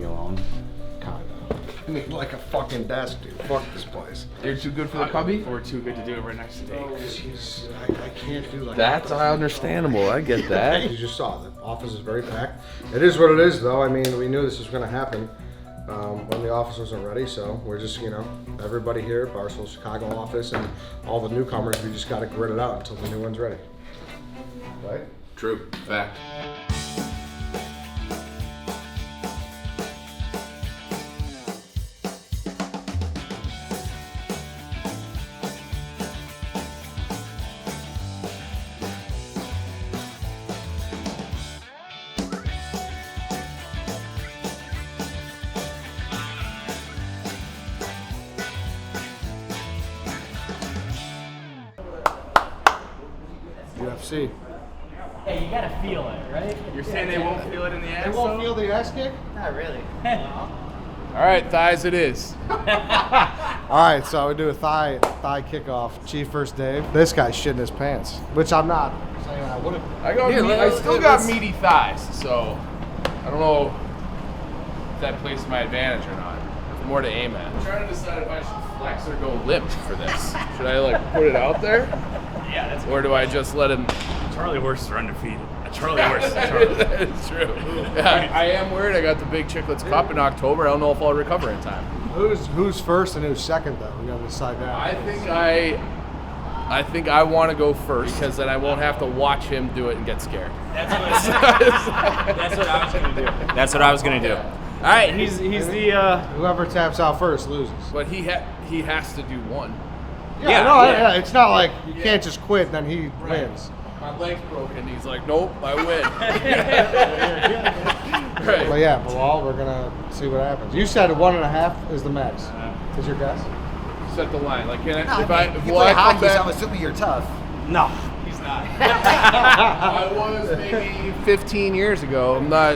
alone. Kinda. I need like a fucking desk, dude. Fuck this place. You're too good for the cubby? We're too good to do it right next to Dave. Jeez, I can't do like That's understandable. I get that. You just saw the office is very packed. It is what it is, though. I mean, we knew this was going to happen when the office wasn't ready. So we're just, everybody here, Barstool Chicago office, and all the newcomers, we just got to grit it out until the new one's ready. Right? True. Fact. UFC. Hey, you gotta feel it, right? You're saying they won't feel it in the ass? They won't feel the ass kick? Not really. All right, thighs it is. All right, so we do a thigh kickoff. Chief versus Dave. This guy's shitting his pants, which I'm not saying I would have. I still got meaty thighs, so I don't know if that plays to my advantage or not. There's more to aim at. I'm trying to decide if I should flex or go limp for this. Should I like put it out there? Yeah, that's Or do I just let him? Charlie Horse are undefeated. Charlie Horse. That's true. Yeah, I am worried. I got the Big Chicklets Cup in October. I don't know if I'll recover in time. Who's first and who's second though? We gotta decide that. I think I want to go first because then I won't have to watch him do it and get scared. That's what I was gonna do. That's what I was gonna do. All right, he's the. Whoever taps out first loses. But he has to do one. Yeah, it's not like you can't just quit and then he wins. My leg's broken. He's like, nope, I win. Right. But yeah, Bilal, we're gonna see what happens. You said 1.5 is the max. Is your guess? Set the line. Like, can No, I, you will play I come hockey, so back? I'm assuming you're tough. No, he's not. I was maybe 15 years ago. I'm not.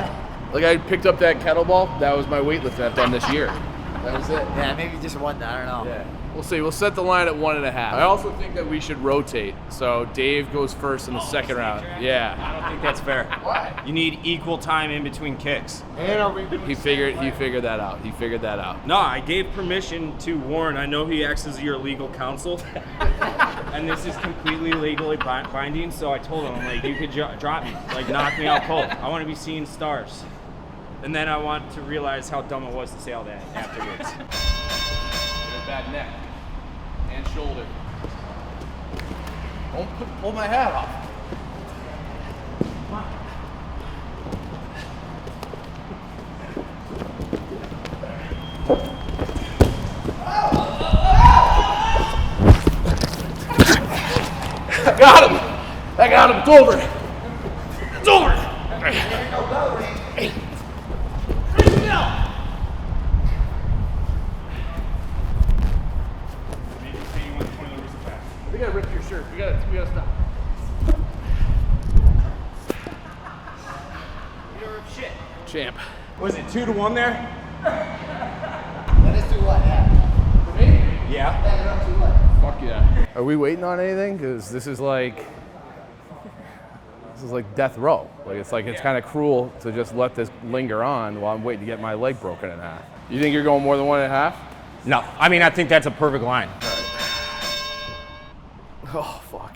Like, I picked up that kettlebell. That was my weightlifting I've done this year. That was it. Yeah, maybe just one. I don't know. Yeah. We'll see. We'll set the line at 1.5. I also think that we should rotate. So Dave goes first in the second round. Yeah. I don't think that's fair. Why? You need equal time in between kicks. And are we He figured that out. He figured that out. No, I gave permission to Warren. I know he acts as your legal counsel, and this is completely legally binding. So I told him, I'm like, you could drop me, like knock me out cold. I want to be seeing stars, and then I want to realize how dumb it was to say all that afterwards. Bad neck and shoulder. Don't pull my hat off. I got him. It's over. It's over. We gotta rip your shirt. We gotta stop. You don't rip shit. Champ. Was it 2-1 there? That is 2-1, yeah. For me? Yeah. Yeah, you're up 2-1. Fuck yeah. Are we waiting on anything? Because this is like death row. Like it's kind of cruel to just let this linger on while I'm waiting to get my leg broken in half. You think you're going more than 1.5? No, I mean I think that's a perfect line. Oh fuck.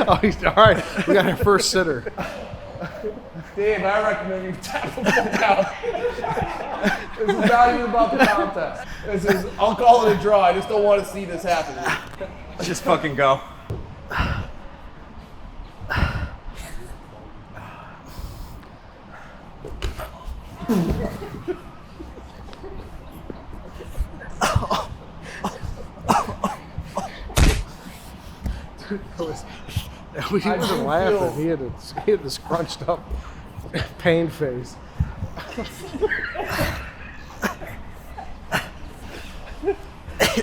Oh, he's all right. We got our first sitter. Dave, I recommend you tap the fuck out. This is not even about the contest. I'll call it a draw. I just don't want to see this happen. Let's just fucking go. He wasn't laughing. He had the scrunched up, pain face.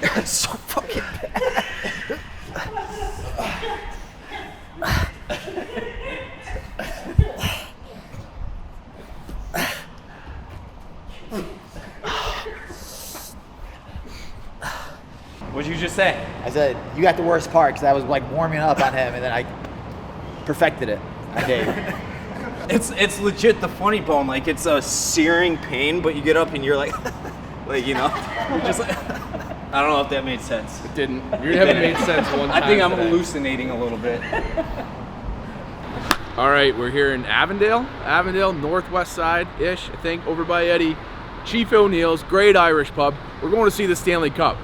That's so fucking bad. What'd you just say? I said, you got the worst part because I was like warming up on him and then I perfected it. I did. It's legit the funny bone. Like, it's a searing pain, but you get up and you're like, like, you know, you're just like, I don't know if that made sense. It didn't. You haven't made sense one time. I think I'm today. hallucinating a little bit. All right, we're here in Avondale, northwest side-ish, I think, over by Eddie. Chief O'Neill's, great Irish pub. We're going to see the Stanley Cup.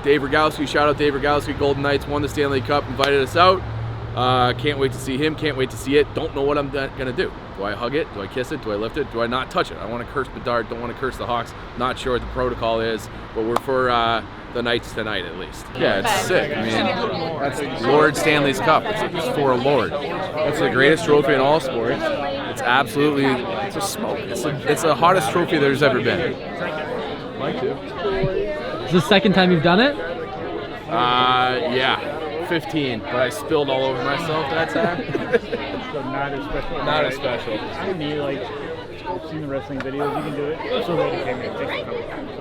Dave Rogalski, shout out Dave Rogalski, Golden Knights won the Stanley Cup, invited us out. Can't wait to see him, can't wait to see it. Don't know what I'm gonna do. Do I hug it? Do I kiss it? Do I lift it? Do I not touch it? I want to curse Bedard, don't want to curse the Hawks. Not sure what the protocol is, but we're for the Knights tonight at least. Yeah, it's sick. I mean, that's Lord Stanley's Cup. It's for a Lord. It's the greatest trophy in all sports. It's absolutely, it's a smoke. It's the hottest trophy there's ever been. Mine too. Is this the second time you've done it? Yeah. 15, but I spilled all over myself that time. So not as special. Not as special. I don't need like seen the wrestling videos. You can do it. So ready came here. Thanks for coming. It's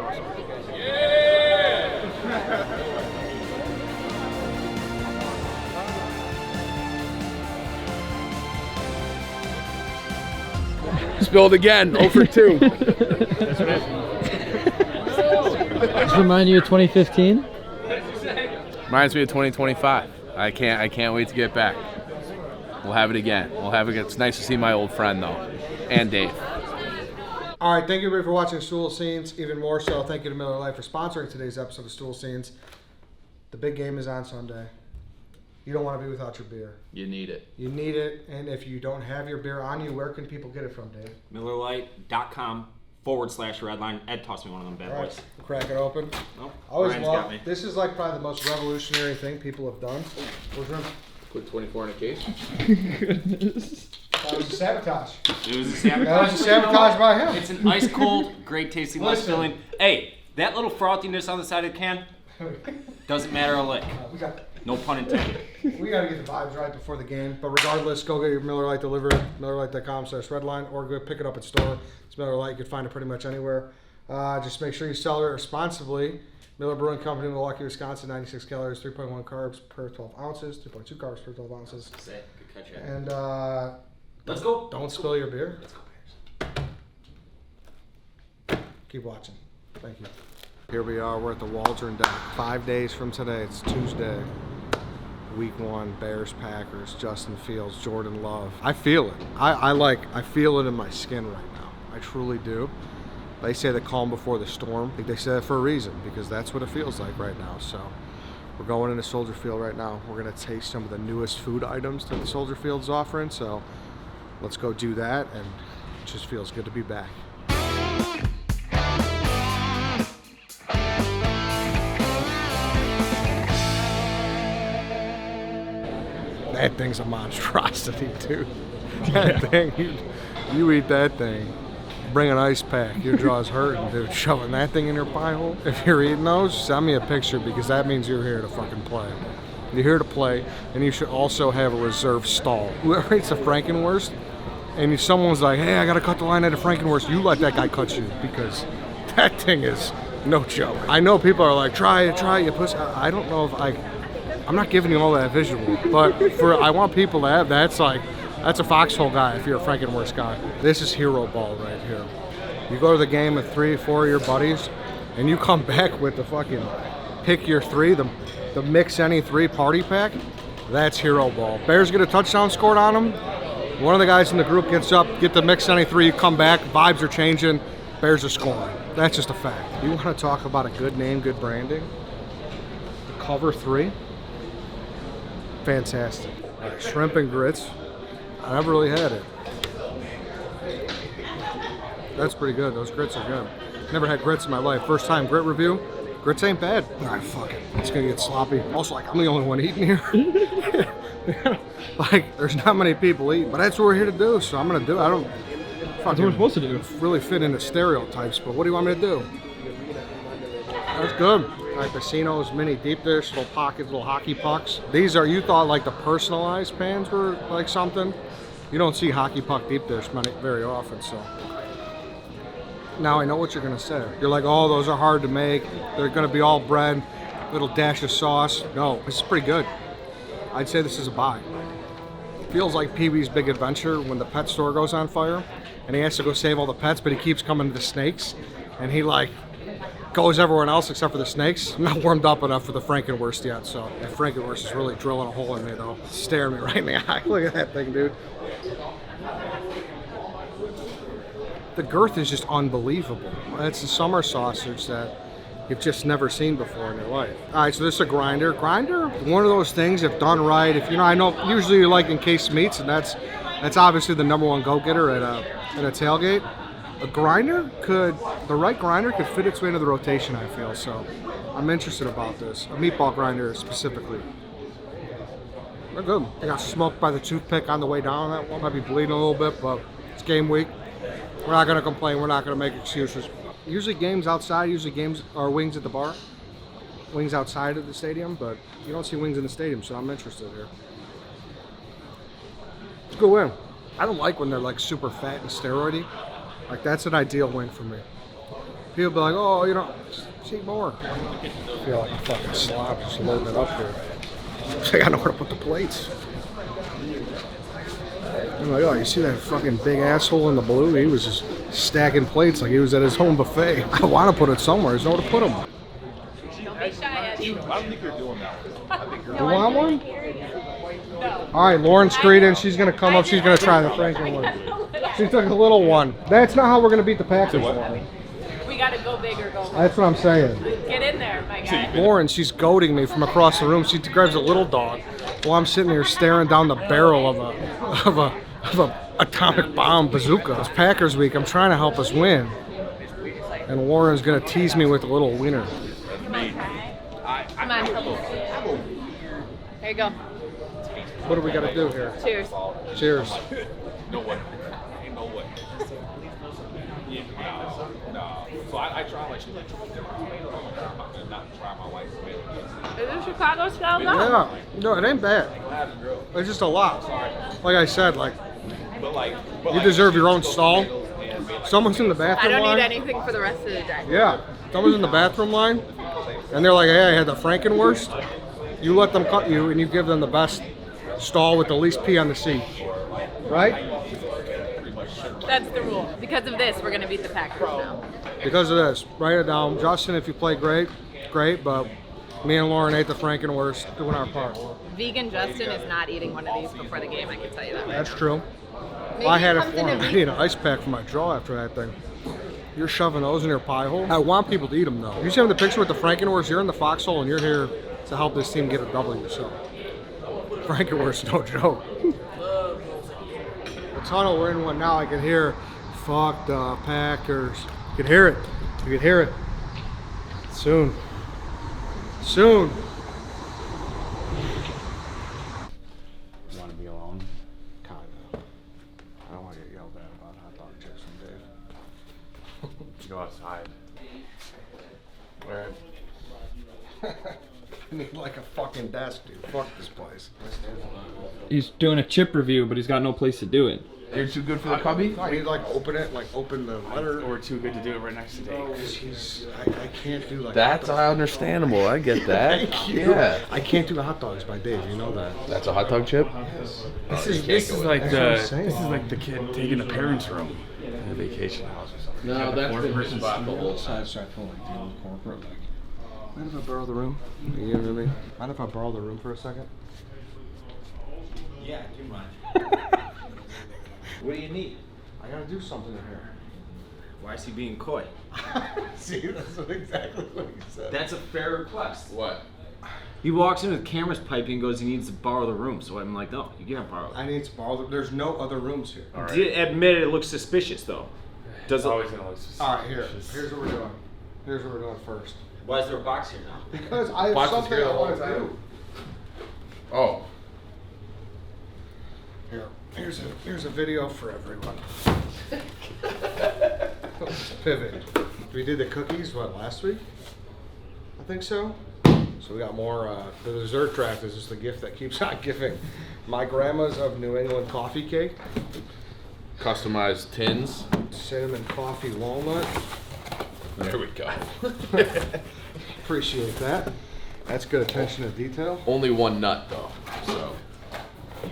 awesome. Spilled again. 0 for 2. That's what it is. Does this remind you of 2015? Reminds me of 2025. I can't wait to get back. We'll have it again. It's nice to see my old friend though, and Dave. All right, thank you everybody for watching Stool Scenes. Even more so, thank you to Miller Lite for sponsoring today's episode of Stool Scenes. The big game is on Sunday. You don't want to be without your beer. You need it. You need it, and if you don't have your beer on you, where can people get it from, Dave? MillerLite.com/redline. Ed tossed me one of them bad All right, boys. crack it open. Nope. I always Ryan's love, got me. this is like probably the most revolutionary thing people have done. Where's your Put 24 in a case. That was a sabotage. It was a sabotage. That was a sabotage by him. It's an ice cold, great tasting, less Listen. filling. Hey, that little frothiness on the side of the can doesn't matter a lick. We got No pun intended. We got to get the vibes right before the game. But regardless, go get your Miller Lite delivered, MillerLite.com/redline, or go pick it up at store. It's Miller Lite. You can find it pretty much anywhere. Just make sure you sell it responsibly. Miller Brewing Company, Milwaukee, Wisconsin, 96 calories, 3.1 carbs per 12 ounces, 3.2 carbs per 12 ounces. Good catch, Ed. And Let's go. don't spill your beer. Let's go, Bears. Keep watching. Thank you. Here we are. We're at the Waldron Deck. 5 days from today. It's Tuesday. Week 1, Bears, Packers, Justin Fields, Jordan Love. I feel it. I feel it in my skin right now. I truly do. They say the calm before the storm. I think they say that for a reason, because that's what it feels like right now. So we're going into Soldier Field right now. We're going to taste some of the newest food items that the Soldier Field's offering. So let's go do that, and it just feels good to be back. That thing's a monstrosity, dude. That thing, you eat that thing. Bring an ice pack. Your jaw's hurting, dude. Shoving that thing in your pie hole. If you're eating those, send me a picture, because that means you're here to fucking play. You're here to play, and you should also have a reserve stall. Whoever eats the Frankenwurst, and someone's like, hey, I gotta cut the line at a Frankenwurst, you let that guy cut you, because that thing is no joke. I know people are like, try it, you pussy. I don't know if I'm not giving you all that visual, but I want people to have that. That's a foxhole guy if you're a Frankenwurst guy. This is hero ball right here. You go to the game with 3 or 4 of your buddies, and you come back with the fucking pick your 3, the mix any 3 party pack. That's hero ball. Bears get a touchdown scored on them. One of the guys in the group gets up, get the mix any 3, you come back, vibes are changing, Bears are scoring. That's just a fact. You want to talk about a good name, good branding? The Cover 3. Fantastic. Shrimp and grits. I never really had it. That's pretty good. Those grits are good. Never had grits in my life. First time grit review. Grits ain't bad. All right, fuck it. It's gonna get sloppy. Also, I'm the only one eating here. There's not many people eating, but that's what we're here to do. So I'm gonna do it. I don't That's what we're supposed to do. really fit into stereotypes, but what do you want me to do? That's good. Like Casinos, mini deep dish, little pockets, little hockey pucks. These are, you thought like the personalized pans were like something. You don't see hockey puck deep dish very often, so. Now I know what you're gonna say. You're like, oh, those are hard to make. They're gonna be all bread. Little dash of sauce. No, this is pretty good. I'd say this is a buy. Feels like Pee-wee's Big Adventure when the pet store goes on fire and he has to go save all the pets, but he keeps coming to the snakes and he like goes everywhere else except for the snakes. I'm not warmed up enough for the Frankenwurst yet, so that Frankenwurst is really drilling a hole in me though. It's staring me right in the eye. Look at that thing, dude. The girth is just unbelievable. It's a summer sausage that you've just never seen before in your life. All right, so this is a grinder. Grinder, one of those things if done right. If you know, I know usually you like encased meats, and that's obviously the #1 go-getter at a tailgate. The right grinder could fit its way into the rotation, I feel. So I'm interested about this. A meatball grinder specifically. They're good. I got smoked by the toothpick on the way down that one. Might be bleeding a little bit, but it's game week. We're not gonna complain. We're not gonna make excuses. Usually games outside, usually games are wings at the bar. Wings outside of the stadium, but you don't see wings in the stadium, so I'm interested here. It's a good wing. I don't like when they're like super fat and steroidy. Like that's an ideal wing for me. People be like, oh, you know, just eat more. I feel like a fucking slob just loading it up here. I gotta know where to put the plates. I'm like, oh, you see that fucking big asshole in the blue? He was just stacking plates like he was at his home buffet. I want to put it somewhere. There's nowhere to put them. Don't be shy, Eddie. I don't think you're doing that. You want one? All right, Lauren's greeting. She's going to come up. She's going to try the Frankenwurst. She took a little one. That's not how we're going to beat the Packers. We got to go big or go home. That's what I'm saying. Get in there, my guy. Lauren, she's goading me from across the room. She grabs a little dog while I'm sitting here staring down the barrel of a atomic bomb bazooka. It's Packers week. I'm trying to help us win. And Lauren's going to tease me with a little wiener. Come on. There you go. What do we got to do here? Cheers. Cheers. No way. Ain't no way. No. So I try like she's like not try my wife's Is this Chicago style though? Yeah. No, it ain't bad. It's just a lot. Like I said, like you deserve your own stall. Someone's in the bathroom I don't line. need anything for the rest of the day. Yeah. Someone's in the bathroom line, and they're like, hey, I had the Frankenwurst. You let them cut you, and you give them the best stall with the least pee on the seat. Right? That's the rule. Because of this, we're going to beat the Packers now. Because of this. Write it down. Justin, if you play great, but me and Lauren ate the Frankenwurst doing our part. Vegan Justin is not eating one of these before the game, I can tell you that right That's now. true. Maybe I had it it comes for in a him. I week. need an ice pack for my jaw after that thing. You're shoving those in your pie hole. I want people to eat them though. You see the picture with the Frankenwurst? You're in the foxhole and you're here to help this team get a W. So Frankenwurst, no joke. The tunnel we're in one now. I can hear, fuck the Packers. You can hear it. You can hear it. Soon. Soon. You want to be alone? Kinda. I don't want to get yelled at about hot dog chips from Dave. Go outside. Where? I need like a fucking desk, dude. Fuck this place. He's doing a chip review, but he's got no place to do it. You're too good for the cubby? I need to like open it, like open the letter. Or too good to do it right next to Dave. Jeez, I can't do like That's hot dogs. understandable. I get that. Thank you. Yeah. I can't do the hot dogs by Dave. You know that. That's a hot dog chip? This is like That's what I'm the saying. kid taking the parents' room in a vacation house or something. No, that's the person bought the whole Side feel like dealing with corporate. Like, mind if I borrow the room? You know what I mean? Mind if I borrow the room for a second? Yeah, do you mind? What do you need? I gotta do something in here. Why is he being coy? See, that's exactly what he said. That's a fair request. What? He walks in with cameras piping and goes, he needs to borrow the room. So I'm like, no, you can't borrow it. I need to borrow the. There's no other rooms here. All right. Admit it looks suspicious though. Does It's it? always gonna look suspicious. All right, here's what we're doing. Here's what we're doing first. Why is there a box here now? Because I have Box is something here the I whole want to time. do. Oh. Here's a video for everyone. Pivot. We did the cookies, what, last week? I think so. So we got more, the dessert draft is just the gift that keeps on giving. My grandma's of New England coffee cake. Customized tins. Cinnamon coffee walnut. There we go. Appreciate that. That's good attention to detail. Only one nut though. So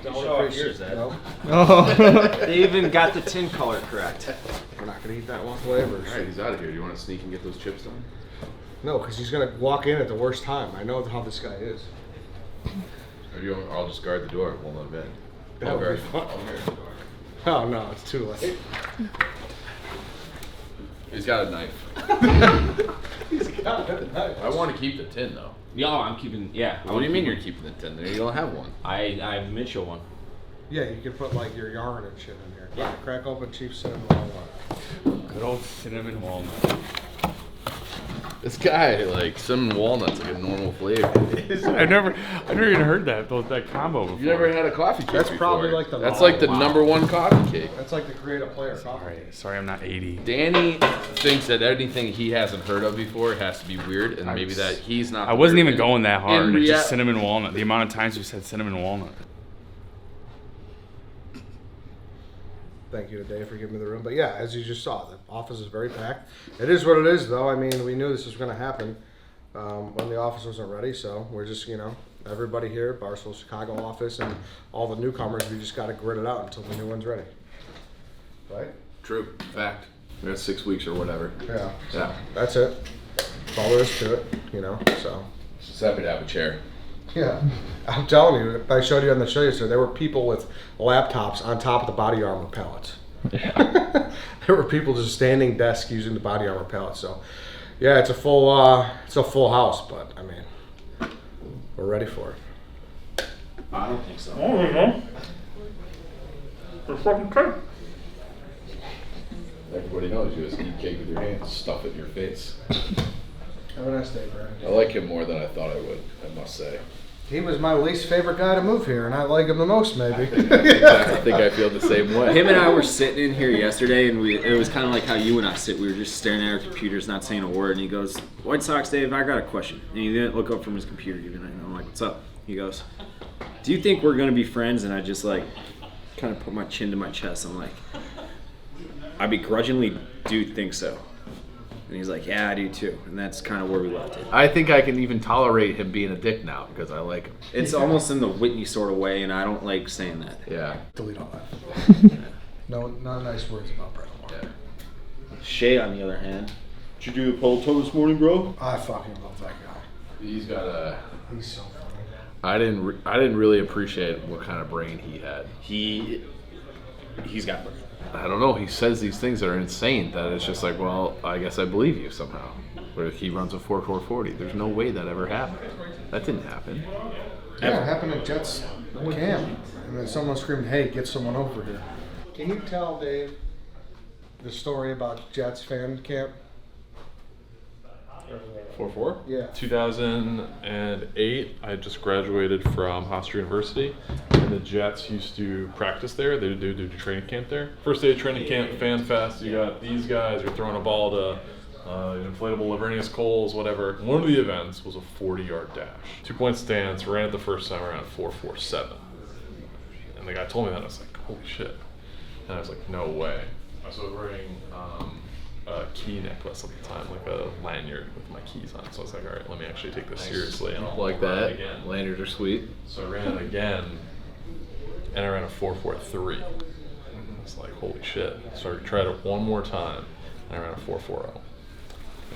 Don't appreciate that. They even got the tin color correct. We're not gonna eat that one. Flavors. all right, he's out of here. Do you want to sneak and get those chips done? No, because he's gonna walk in at the worst time. I know how this guy is. Or I'll just guard the door. We'll let him in. That I'll would guard be the fun. door. Oh no, it's too late. He's got a knife. He's got it. I want to keep the tin though. Yeah, I'm keeping. Yeah. What do you mean you're keeping the tin there? You don't have one. I have a Mitchell one. Yeah, you can put like your yarn and shit in here. Yeah. Crack open cheap cinnamon walnut. Good old cinnamon walnut. This guy, like, cinnamon walnut's like a normal flavor. I've never even heard that combo before. You never had a coffee cake That's before. probably like the That's like the #1 coffee cake. That's like the creative player coffee. Sorry, I'm not 80. Danny thinks that anything he hasn't heard of before has to be weird, and maybe that he's not. I wasn't weird. even going that hard. In It's just cinnamon walnut. The amount of times you said cinnamon walnut. Thank you to Dave for giving me the room. But yeah, as you just saw, the office is very packed. It is what it is, though. I mean, we knew this was going to happen when the office wasn't ready. So we're just, everybody here, Barstool Chicago office, and all the newcomers, we just got to grit it out until the new one's ready. Right? True. Fact. We got 6 weeks or whatever. Yeah. Yeah. That's it. That's all there is to it, so. Just happy to have a chair. Yeah. I'm telling you, I showed you on the show yesterday, there were people with laptops on top of the body armor pallets. Yeah. There were people just standing desk using the body armor pallets. So, yeah, it's a full house, but I mean, we're ready for it. I don't think so. Oh, there you go. They're fucking cake. Everybody knows you just eat cake with your hands, stuff it in your face. Have a nice day, Brandon. I like him more than I thought I would, I must say. He was my least favorite guy to move here, and I like him the most, maybe. I think I feel the same way. Him and I were sitting in here yesterday, and it was kind of like how you and I sit. We were just staring at our computers, not saying a word. And he goes, "White Sox, Dave, I got a question." And he didn't look up from his computer even. And I'm like, "What's up?" He goes, "Do you think we're gonna be friends?" And I just like kind of put my chin to my chest. I'm like, I begrudgingly do think so. And he's like, "Yeah, I do too." And that's kind of where we left it. I think I can even tolerate him being a dick now because I like him. It's almost in the Whitney sort of way, and I don't like saying that. Yeah. Delete all that. No nice words about Brandon Moore. Yeah. Cheah, on the other hand, did you do the Peloton this morning, bro? I fucking love that guy. He's got a. He's so funny. I didn't really appreciate what kind of brain he had. He's got brain. I don't know. He says these things that are insane. That it's just like, well, I guess I believe you somehow. Where he runs a 4.440. There's no way that ever happened. That didn't happen. Yeah, it happened at Jets camp. And then someone screamed, "Hey, get someone over here." Can you tell Dave the story about Jets fan camp? 4.4? Yeah. 2008, I had just graduated from Hofstra University, and the Jets used to practice there. They do training camp there. First day of training camp, fan fest. You got these guys. You're throwing a ball to inflatable Laveranues Coles, whatever. One of the events was a 40-yard dash. 2-point stance. Ran it the first time around 4.47. And the guy told me that. I was like, holy shit. And I was like, no way. So I was wearing a key necklace at the time, like a lanyard with my keys on. So I was like, all right, let me actually take this seriously. And I'll Like run that. it again. Lanyards are sweet. So I ran it again, and I ran a 4.43. It's like, holy shit. So I tried it one more time, and I ran a 4.40.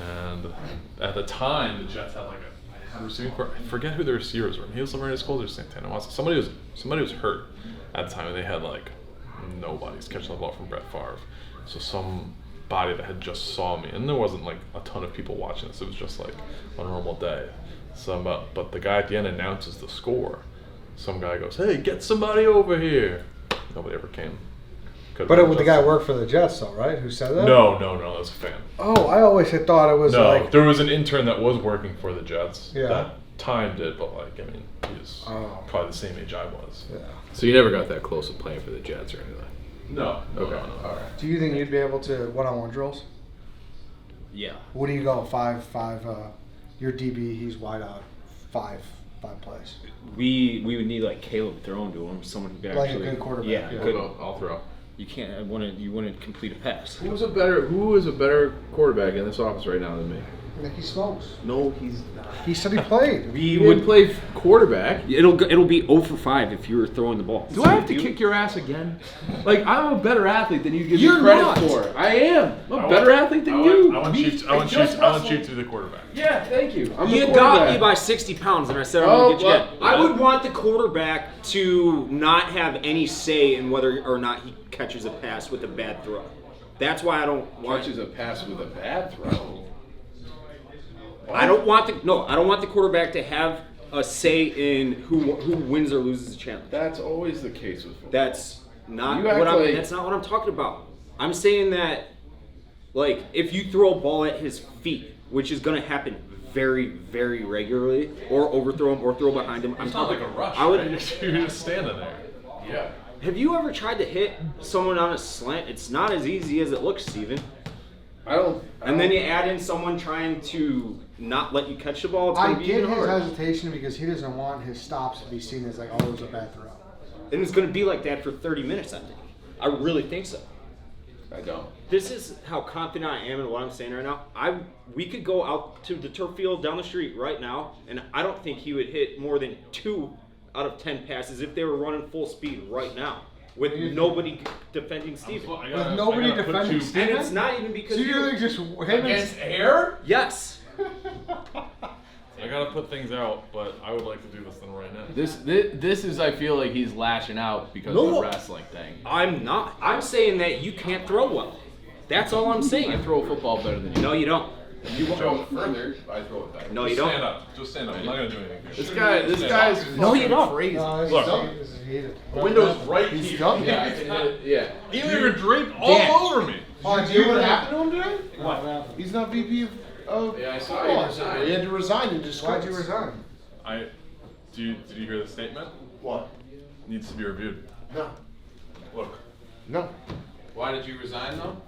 And at the time, the Jets had like a receiving court. I forget who the receivers were. He was Laveranues Coles or Santana Watson. Somebody was hurt at the time, and they had like nobody's catching the ball from Brett Favre. So somebody that had just saw me, and there wasn't like a ton of people watching this. It was just like a normal day. But the guy at the end announces the score. Some guy goes, "Hey, get somebody over here." Nobody ever came. But the guy worked for the Jets, though, right? Who said that? No, that was a fan. Oh, I always had thought it was like. There was an intern that was working for the Jets. Yeah. That timed it, but like, I mean, he was probably the same age I was. Yeah. So you never got that close to playing for the Jets or anything? No. Okay. No. All right. Do you think you'd be able to one-on-one drills? Yeah. What do you go? 5. You're DB. He's wide out. 5 plays. We would need like Caleb throwing to him, someone who could Like a actually good quarterback, Yeah, yeah. good. I'll throw. you can't. You wouldn't complete a pass. Who is a better quarterback in this office right now than me? Nicky Smokes. No, he's not. He said he played. He would play quarterback. It'll be 0 for 5 if you were throwing the ball. Do I have to kick your ass again? Like, I'm a better athlete than you give me credit for. I am. I'm a better athlete than you. I want you to the quarterback. Yeah, thank you. You got me by 60 pounds, and I said I'm going to get you. I would want the quarterback to not have any say in whether or not he catches a pass with a bad throw. That's why I don't want Catches a pass with a bad throw. I don't want the quarterback to have a say in who wins or loses the challenge. That's always the case with football. That's not what I'm talking about. I'm saying that, like, if you throw a ball at his feet, which is going to happen very, very regularly, or overthrow him or throw behind him. It's not like a rush. You're just standing there. Yeah. Have you ever tried to hit someone on a slant? It's not as easy as it looks, Steven. And then you add in someone trying to not let you catch the ball. It's I going to be get even his harder. hesitation because he doesn't want his stops to be seen as like, oh, it was a bad throw. And it's going to be like that for 30 minutes, I think. I really think so. I don't. This is how confident I am in what I'm saying right now. We could go out to the turf field down the street right now, and I don't think he would hit more than 2 out of 10 passes if they were running full speed right now. With nobody defending Steven. With nobody defending Steven? And it's not even because So you just Against air? Yes. I gotta put things out, but I would like to do this thing right now. This is, I feel like he's lashing out because of the wrestling thing. I'm not. I'm saying that you can't throw well. That's all I'm saying. I throw a football better than you. No, you don't. You throw it further, I throw it better. No, you Stand don't. up. Just stand up. I'm not gonna do anything. This guy's No, you don't. crazy. Look. This is heated. The window's right He's here. done. Yeah, I can hit it. Yeah. You even draped all over me. Oh, do you know what happened to him today? What? He's not VP of Yeah, I saw you resign. He had to resign and just. Why'd you resign? Did you hear the statement? What? Needs to be reviewed. No. Look. No. Why did you resign though?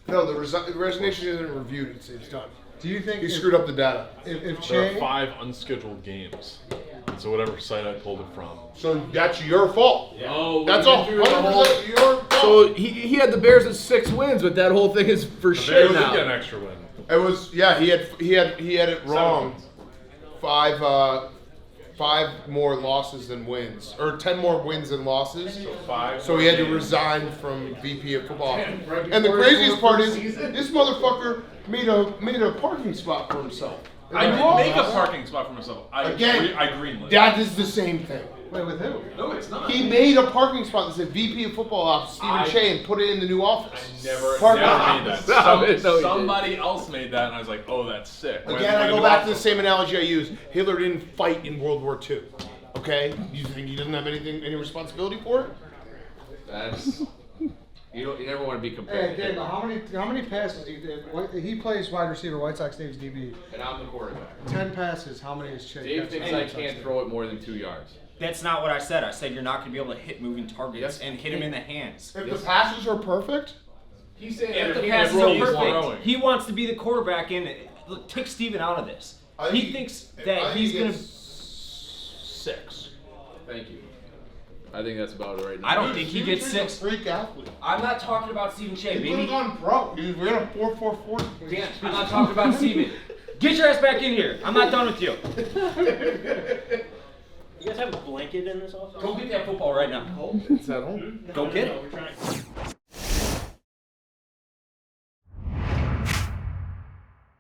No, the resignation isn't reviewed. It's done. Do you think He screwed up the data? If There Cheah, are 5 unscheduled games. And so whatever site I pulled it from. So that's your fault. Oh, That's all. 100% your fault. So he had the Bears at 6 wins, but that whole thing is for The shit Bears did now. get an extra win. It was he had it wrong. 5 more losses than wins, or 10 more wins than losses. So he had to resign from VP of football. And the craziest part is this motherfucker made a parking spot for himself. I didn't make a parking spot for myself. I greenlit. That is the same thing. wait, with who? No, it's not. He made a parking spot that said VP of football office, Stephen Cheah, and put it in the new office. Never Parking made lot. that. Stop it. No, he Somebody else made that, and I was like, oh, that's sick. Again, I go back to the same analogy I used. Hitler didn't fight in World War II. Okay? You think he doesn't have any responsibility for it? That's you never want to be Hey, compared. Dave, how many passes do you did? He plays wide receiver. White Sox Dave's DB. And I'm the quarterback. 10 passes. How many is Cheah? Dave thinks I can't throw it more than 2 yards. That's not what I said. I said you're not going to be able to hit moving targets and hit him in the hands. If the passes are perfect, He's saying If that the he passes can't are throw perfect, throwing. he wants to be the quarterback and look, take Steven out of this. He thinks that he's going to. 6. Thank you. I think that's about it right now. I don't think he gets He's a 6. freak athlete. I'm not talking about Steven Cheah, He could have baby. gone pro. He ran a 4.44. Dan, I'm not talking about Steven. Get your ass back in here. I'm not done with you. You guys have a blanket in this office? Go get that football right now. It's at home. Go get it.